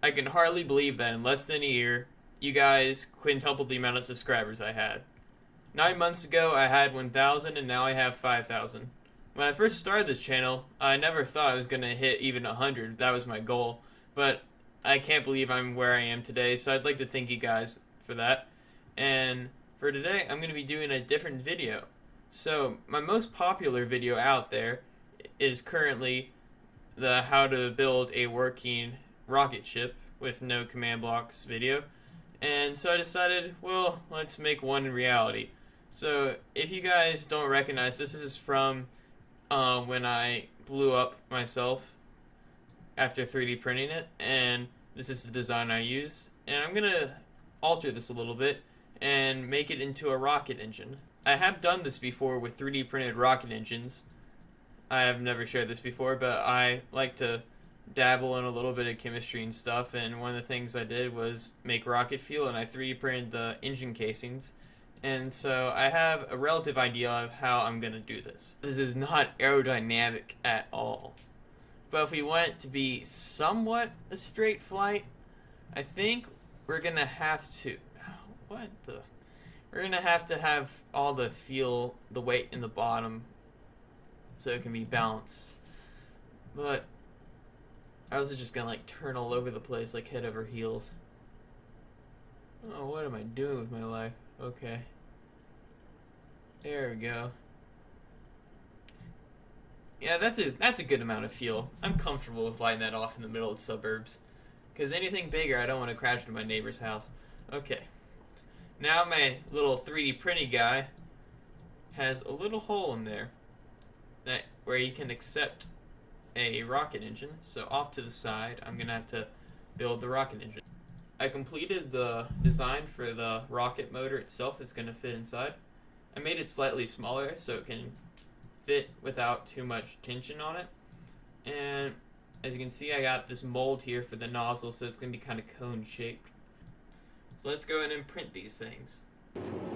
I can hardly believe that in less than a year, you guys quintupled the amount of subscribers I had. 9 months ago, I had 1,000, and now I have 5,000. When I first started this channel, I never thought I was going to hit even 100. That was my goal. But I can't believe I'm where I am today, so I'd like to thank you guys for that. And for today, I'm going to be doing a different video. So, my most popular video out there is currently the how to build a working rocket ship with no command blocks video. And so I decided, well, let's make one in reality. So if you guys don't recognize, this is from when I blew up myself after 3D printing it, and this is the design I used. And I'm going to alter this a little bit and make it into a rocket engine. I have done this before with 3D printed rocket engines. I have never shared this before, but I like to dabble in a little bit of chemistry and stuff, and one of the things I did was make rocket fuel, and I 3D printed the engine casings. And so I have a relative idea of how I'm going to do this. This is not aerodynamic at all. But if we want it to be somewhat a straight flight, I think we're going to have to... We're going to have all the fuel, the weight in the bottom, so it can be balanced. But I was just going to like turn all over the place like head over heels. Oh, what am I doing with my life? Okay. There we go. Yeah, that's a good amount of fuel. I'm comfortable with lighting that off in the middle of the suburbs. Because anything bigger, I don't want to crash into my neighbor's house. Okay. Now my little 3D printing guy has a little hole in there where you can accept a rocket engine. So off to the side, I'm going to have to build the rocket engine. I completed the design for the rocket motor itself that's going to fit inside. I made it slightly smaller so it can fit without too much tension on it. And as you can see, I got this mold here for the nozzle, so it's going to be kind of cone shaped. So let's go ahead and print these things.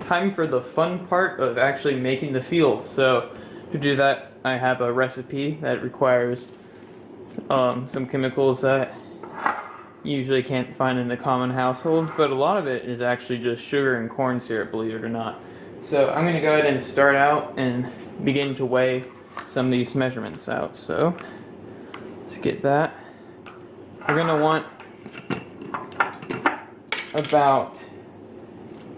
Time for the fun part of actually making the fuel. So to do that, I have a recipe that requires some chemicals that you usually can't find in the common household, but a lot of it is actually just sugar and corn syrup, believe it or not. So I'm going to go ahead and start out and begin to weigh some of these measurements out. So let's get that. We're going to want about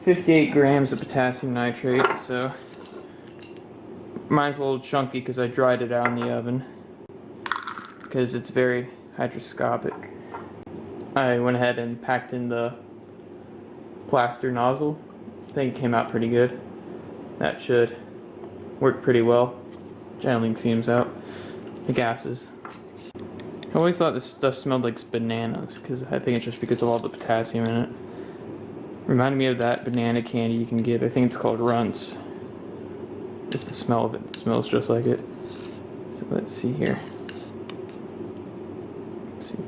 58 grams of potassium nitrate. So mine's a little chunky because I dried it out in the oven because it's very hygroscopic. I went ahead and packed in the plaster nozzle. I think it came out pretty good. That should work pretty well. Channeling fumes out the gases. I always thought this stuff smelled like bananas, because I think it's just because of all the potassium in it. Reminded me of that banana candy you can get. I think it's called Runts. Just the smell of it. It smells just like it. So let's see here. Let's see.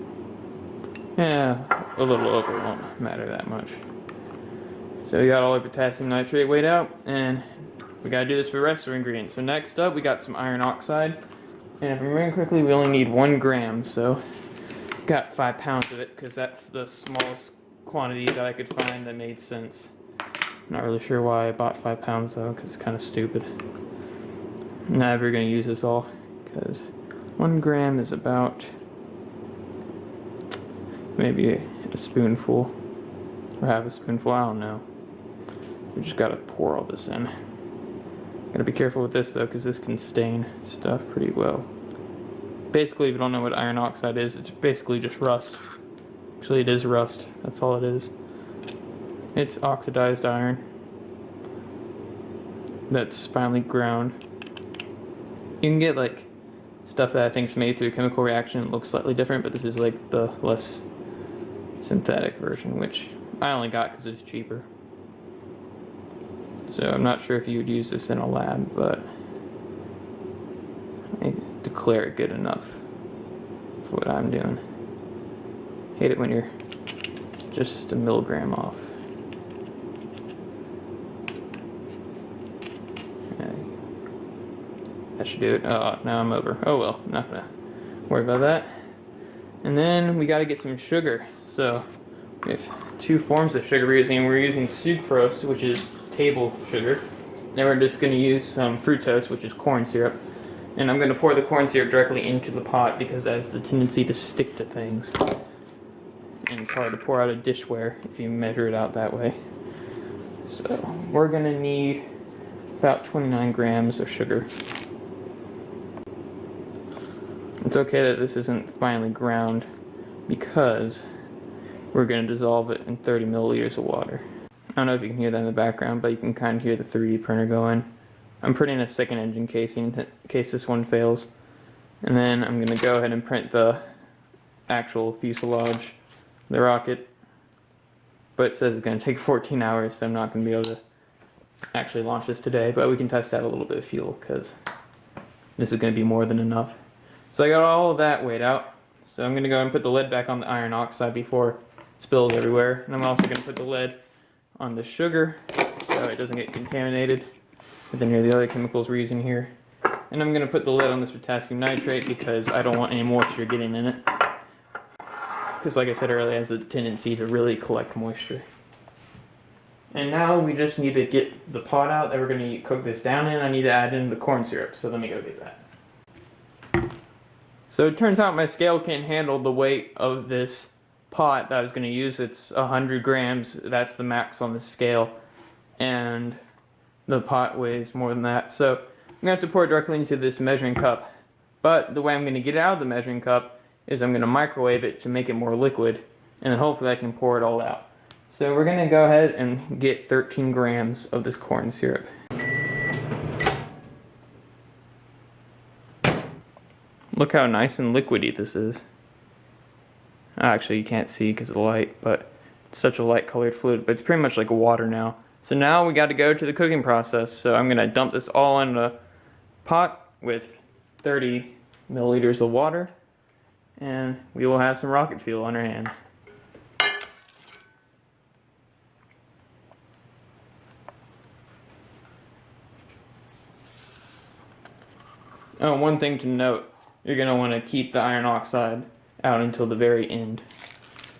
Yeah, a little over won't matter that much. So we got all our potassium nitrate weighed out, and we gotta do this for the rest of our ingredients. So next up, we got some iron oxide. And if I'm remembering correctly, we only need 1 gram, so got 5 pounds of it, because that's the smallest quantity that I could find that made sense. Not really sure why I bought 5 pounds though, because it's kind of stupid. I'm not ever going to use this all, because 1 gram is about maybe a spoonful, or half a spoonful, I don't know. We just got to pour all this in. Gotta be careful with this though, because this can stain stuff pretty well. Basically, if you don't know what iron oxide is, it's basically just rust. Actually, it is rust. That's all it is. It's oxidized iron that's finely ground. You can get like stuff that I think is made through a chemical reaction. It looks slightly different, but this is like the less synthetic version, which I only got because it's cheaper. So I'm not sure if you would use this in a lab, but I declare it good enough for what I'm doing. Hate it when you're just a milligram off. That should do it. Oh, now I'm over. Oh well, I'm not gonna worry about that. And then we gotta get some sugar. So we have two forms of sugar we're using. We're using sucrose, which is table sugar. Then we're just going to use some fructose, which is corn syrup. And I'm going to pour the corn syrup directly into the pot because that has the tendency to stick to things. And it's hard to pour out of dishware if you measure it out that way. So we're going to need about 29 grams of sugar. It's okay that this isn't finely ground because we're going to dissolve it in 30 milliliters of water. I don't know if you can hear that in the background, but you can kind of hear the 3D printer going. I'm putting a second engine casing in case this one fails. And then I'm going to go ahead and print the actual fuselage, the rocket. But it says it's going to take 14 hours, so I'm not going to be able to actually launch this today. But we can test out a little bit of fuel because this is going to be more than enough. So I got all of that weighed out. So I'm going to go and put the lead back on the iron oxide before it spills everywhere. And I'm also going to put the lead on the sugar so it doesn't get contaminated with any of the other chemicals we're using here. And I'm going to put the lid on this potassium nitrate because I don't want any moisture getting in it. Because like I said earlier, it has a tendency to really collect moisture. And now we just need to get the pot out that we're going to cook this down in. I need to add in the corn syrup, so let me go get that. So it turns out my scale can't handle the weight of this pot that I was going to use. It's 100 grams, that's the max on the scale. And the pot weighs more than that. So I'm going to have to pour it directly into this measuring cup. But the way I'm going to get it out of the measuring cup is I'm going to microwave it to make it more liquid. And then hopefully I can pour it all out. So we're going to go ahead and get 13 grams of this corn syrup. Look how nice and liquidy this is. Actually, you can't see because of the light, but it's such a light colored fluid, but it's pretty much like water now. So now we got to go to the cooking process. So I'm going to dump this all in a pot with 30 milliliters of water, and we will have some rocket fuel on our hands. Oh, one thing to note, you're going to want to keep the iron oxide out until the very end.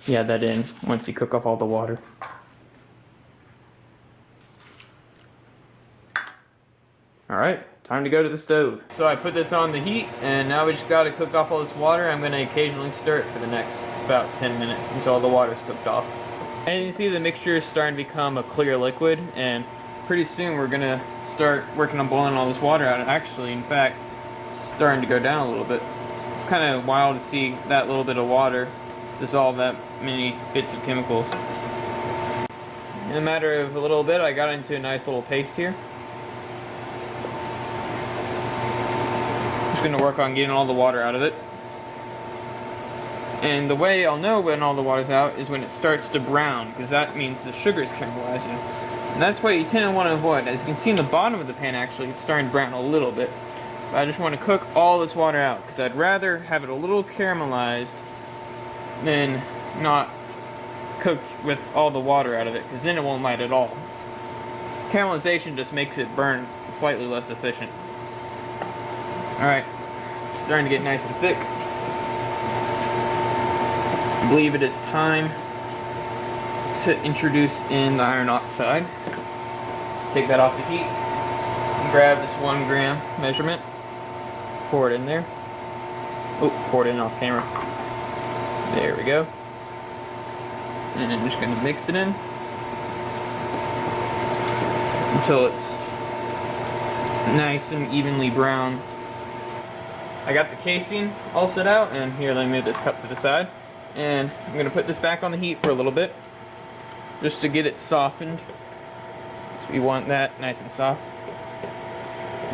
You add that in once you cook off all the water. Alright, time to go to the stove. So I put this on the heat, and now we just got to cook off all this water. I'm going to occasionally stir it for the next about 10 minutes until all the water's cooked off. And you see the mixture is starting to become a clear liquid, and pretty soon we're going to start working on boiling all this water out. Actually, in fact, it's starting to go down a little bit. It's kind of wild to see that little bit of water dissolve that many bits of chemicals. In a matter of a little bit, I got into a nice little paste here. Just going to work on getting all the water out of it. And the way I'll know when all the water's out is when it starts to brown, because that means the sugar is caramelizing. And that's what you tend to want to avoid. As you can see in the bottom of the pan, actually, it's starting to brown a little bit. But I just want to cook all this water out, because I'd rather have it a little caramelized than not cooked with all the water out of it, because then it won't light at all. Caramelization just makes it burn slightly less efficient. Alright, starting to get nice and thick. I believe it is time to introduce in the iron oxide. Take that off the heat. Grab this 1 gram measurement. Pour it in there. Oh, pour it in off camera. There we go. And I'm just going to mix it in until it's nice and evenly brown. I got the casing all set out, and here, let me move this cup to the side. And I'm going to put this back on the heat for a little bit, just to get it softened. So we want that nice and soft.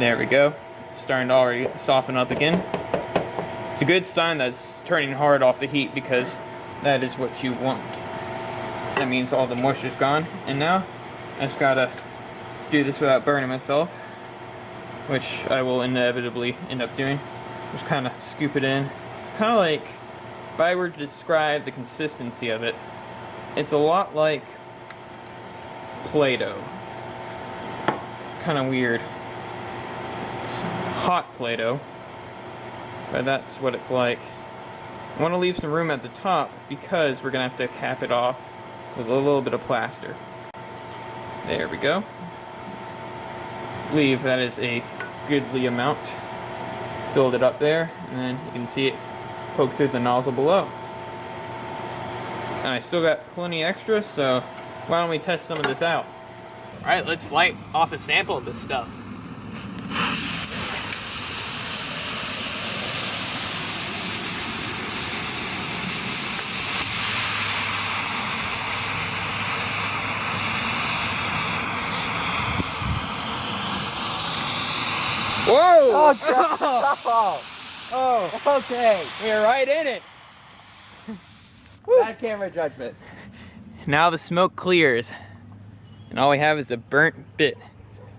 There we go. It's starting to already soften up again. It's a good sign that it's turning hard off the heat, because that is what you want. That means all the moisture's gone. And now I just gotta do this without burning myself, which I will inevitably end up doing. Just kind of scoop it in. It's kind of like, if I were to describe the consistency of it, it's a lot like Play-Doh. Kind of weird. It's hot Play-Doh, but that's what it's like. I want to leave some room at the top because we're going to have to cap it off with a little bit of plaster. There we go. I believe that is a goodly amount. Filled it up there, and then you can see it poke through the nozzle below. And I still got plenty extra, so why don't we test some of this out? Alright, let's light off a sample of this stuff. Whoa! Oh, okay. We're right in it. Bad camera judgment. Now the smoke clears, and all we have is a burnt bit.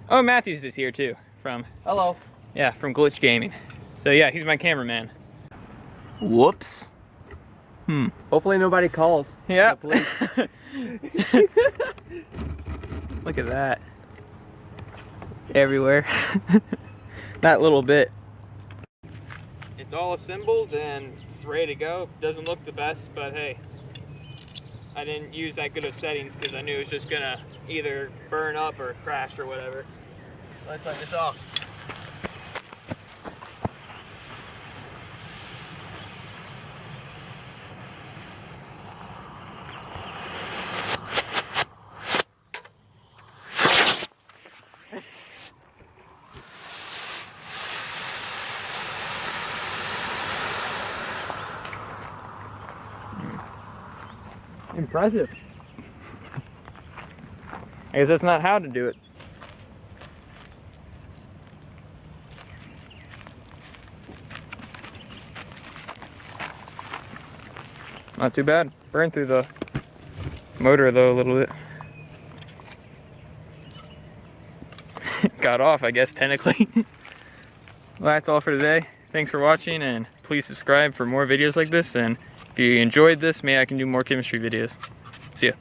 Oh, Mathews is here too, from Hello. Yeah, from Glitch Gaming. So yeah, he's my cameraman. Whoops. Hopefully nobody calls. Yeah. The police. Look at that. Everywhere. That little bit. It's all assembled and it's ready to go. Doesn't look the best, but hey. I didn't use that good of settings because I knew it was just gonna either burn up or crash or whatever. Let's light this off. Impressive. I guess that's not how to do it. Not too bad. Burned through the motor though a little bit. Got off, I guess, technically. Well, that's all for today. Thanks for watching, and please subscribe for more videos like this. And if you enjoyed this, maybe I can do more chemistry videos. See ya.